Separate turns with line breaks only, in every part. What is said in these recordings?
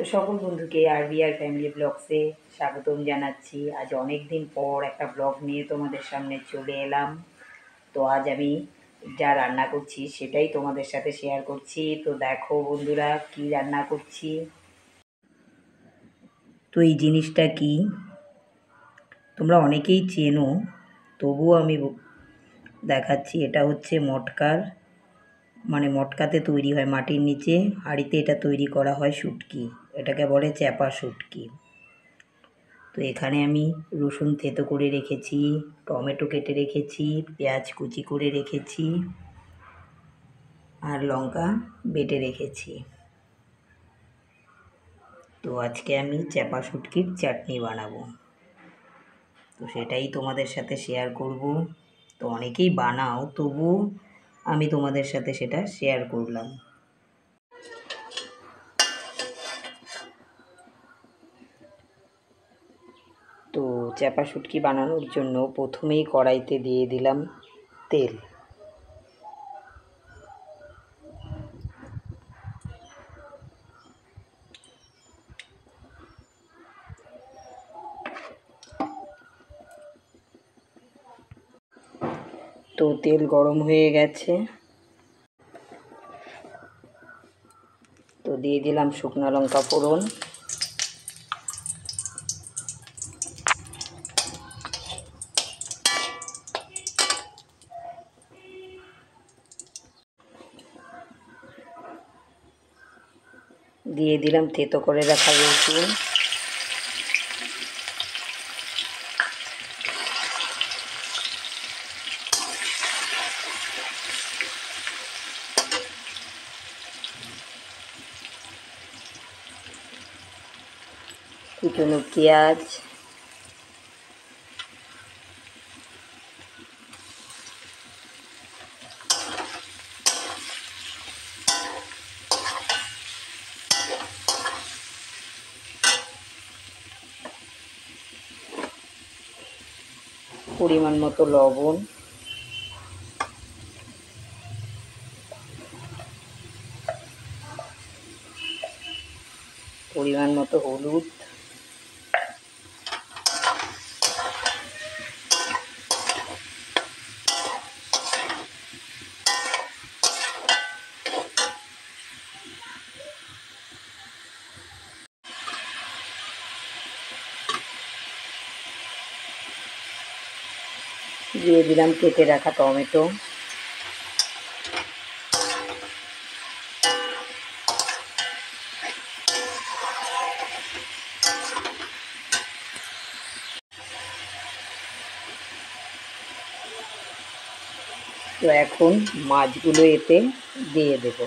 তো সকল বন্ধুকে আরবিআর ফ্যামিলি ব্লগসে স্বাগতম জানাচ্ছি। আজ অনেক দিন পর একটা ব্লগ নিয়ে তোমাদের সামনে চলে এলাম। তো আজ আমি যা রান্না করছি সেটাই তোমাদের সাথে শেয়ার করছি। তো দেখো বন্ধুরা কি রান্না করছি। তো এই জিনিসটা কি তোমরা অনেকেই চেনো, তবুও আমি দেখাচ্ছি। এটা হচ্ছে মটকার, মানে মটকাতে তৈরি হয়, মাটির নিচে হাঁড়িতে এটা তৈরি করা হয় শুটকি। এটাকে বলে চ্যাপা শুটকি। তো এখানে আমি রসুন থেতো করে রেখেছি, টমেটো কেটে রেখেছি, পেঁয়াজ কুচি করে রেখেছি আর লঙ্কা বেটে রেখেছি। তো আজকে আমি চ্যাপা শুটকির চাটনি বানাবো, তো সেটাই তোমাদের সাথে শেয়ার করব। তো অনেকেই বানাও, তবু আমি তোমাদের সাথে সেটা শেয়ার করলাম। তো চ্যাপা শুটকি বানানোর জন্য প্রথমেই কড়াইতে দিয়ে দিলাম তেল। তো তেল গরম হয়ে গেছে, তো দিয়ে দিলাম শুকনো লঙ্কা ফোড়ন, দিয়ে দিলাম থেতো করে রাখা রসুন, কুচনো পেঁয়াজ, পরিমাণ মতো লবণ, পরিমাণ মতো হলুদ, দিয়ে দিলাম কেটে রাখা টমেটো, তো এখন মাছগুলো এতে দিয়ে দেব।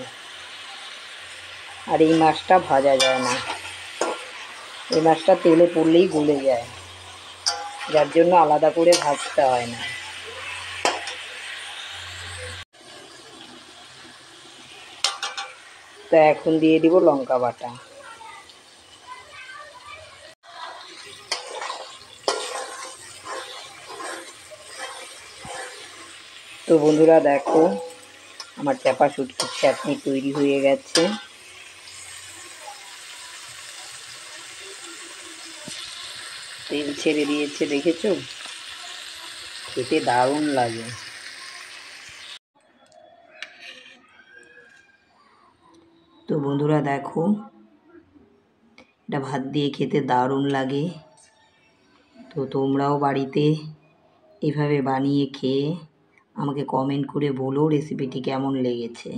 আর এই মাছটা ভাজা যায় না, এই মাছটা তেলে পড়লেই গলে যায়, যার জন্য আলাদা করে ভাজতে হয় না। তো এখন দিয়ে দিব লঙ্কা বাটা। তো বন্ধুরা দেখো আমার চ্যাপা শুটকির চাটনি তৈরি হয়ে গেছে। তেল ছেড়ে দিয়েছে, দেখেছো? খেতে দারুণ লাগে। তো বন্ধুরা দেখো, এটা ভাত দিয়ে খেতে দারুণ লাগে। তো তোমরাও বাড়িতে এভাবে বানিয়ে খেয়ে আমাকে কমেন্ট করে বলো রেসিপিটি কেমন লেগেছে।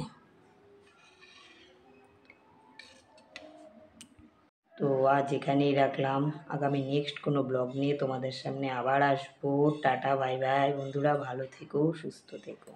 তো আজ এখানেই রাখলাম, আগামী নেক্সট কোনো ব্লগ নিয়ে তোমাদের সামনে আবার আসবো। টাটা বাই বাই বন্ধুরা, ভালো থেকো, সুস্থ থেকো।